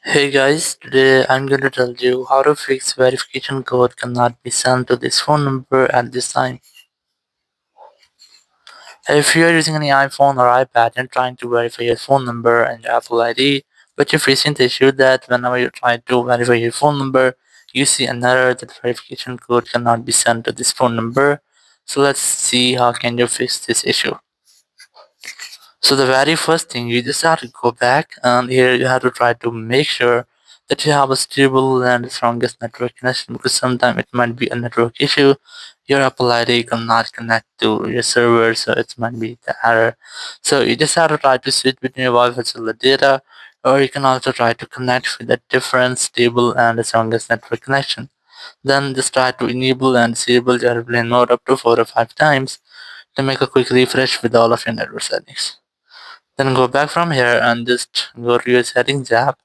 Hey guys, today I'm going to tell you how to fix verification code cannot be sent to this phone number at this time. If you are using any iPhone or iPad and trying to verify your phone number and your Apple ID, but you've recently issue that whenever you try to verify your phone number, you see an error that verification code cannot be sent to this phone number. So let's see how can you fix this issue. So the very first thing you just have to go back and here you have to try to make sure that you have a stable and strongest network connection because sometimes it might be a network issue. Your Apple ID cannot connect to your server, so it might be the error. So you just have to try to switch between your Wi-Fi cellular data, or you can also try to connect with a different stable and strongest network connection. Then just try to enable and disable your airplane mode up to 4 or 5 times to make a quick refresh with all of your network settings. Then go back from here and just go to your settings app,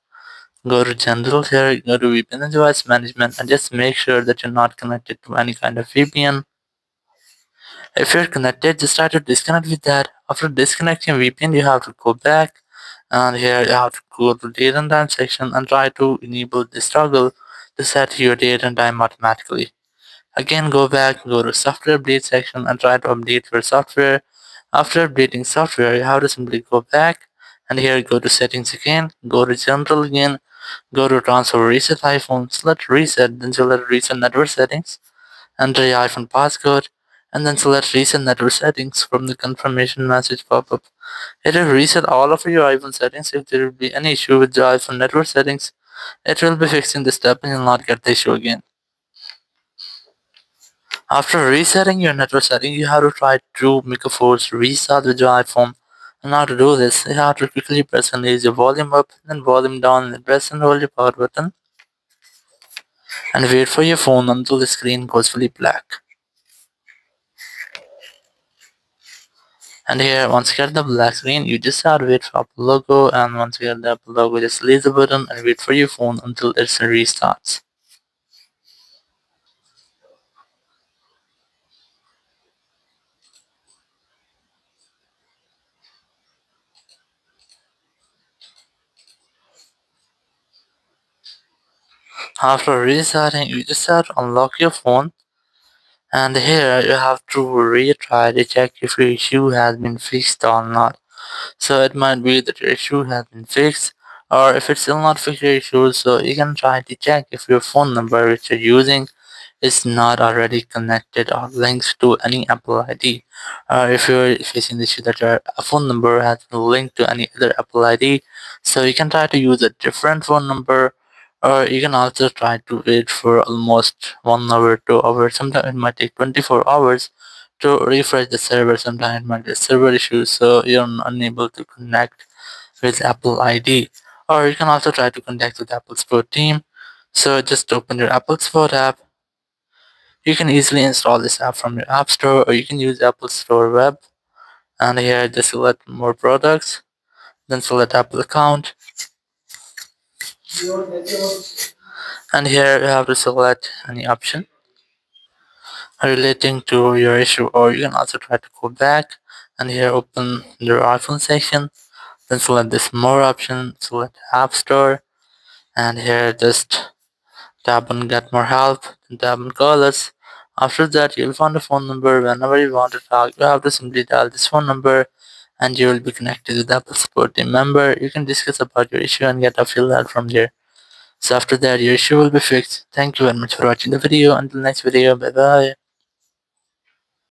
go to general here, go to VPN and device management and just make sure that you're not connected to any kind of VPN. If you're connected, just try to disconnect with that. After disconnecting VPN, you have to go back and here you have to go to date and time section and try to enable this toggle to set your date and time automatically. Again, go back, go to software update section and try to update your software. After updating software, you have to simply go back and here go to settings again, go to general again, go to transfer reset iPhone, select reset, then select reset network settings, enter your iPhone passcode, and then select reset network settings from the confirmation message pop-up. It will reset all of your iPhone settings. If there will be any issue with the iPhone network settings, it will be fixing this step and you'll not get the issue again. After resetting your network setting, you have to try to make a forced restart with your iPhone. And how to do this, you have to quickly press and raise your volume up, then volume down, and press and hold your power button, and wait for your phone until the screen goes fully black. And here, once you get the black screen, you just have to wait for Apple logo, and once you get the Apple logo, just release the button and wait for your phone until it restarts. After restarting, you just have to unlock your phone. And here you have to retry to check if your issue has been fixed or not. So it might be that your issue has been fixed, or if it's still not fixed your issue, so you can try to check if your phone number which you're using is not already connected or linked to any Apple ID. Or if you're facing the issue that your phone number has been linked to any other Apple ID, so you can try to use a different phone number, or you can also try to wait for almost 1 hour, 2 hours. Sometimes it might take 24 hours to refresh the server. Sometimes it might be a server issue, so you're unable to connect with Apple ID. Or you can also try to connect with Apple Support team. So just open your Apple Support app. You can easily install this app from your App Store, or you can use Apple Store Web. And here just select more products, then select Apple account. And here you have to select any option relating to your issue, or you can also try to go back and here open your iPhone section, then select this more option, select App Store, and here just tap on get more help, then tap on call us. After that you'll find a phone number. Whenever you want to talk, you have to simply dial this phone number and you will be connected with the Apple support team member. You can discuss about your issue and get a field help from there. So after that your issue will be fixed. Thank you very much for watching the video. Until next video, bye bye.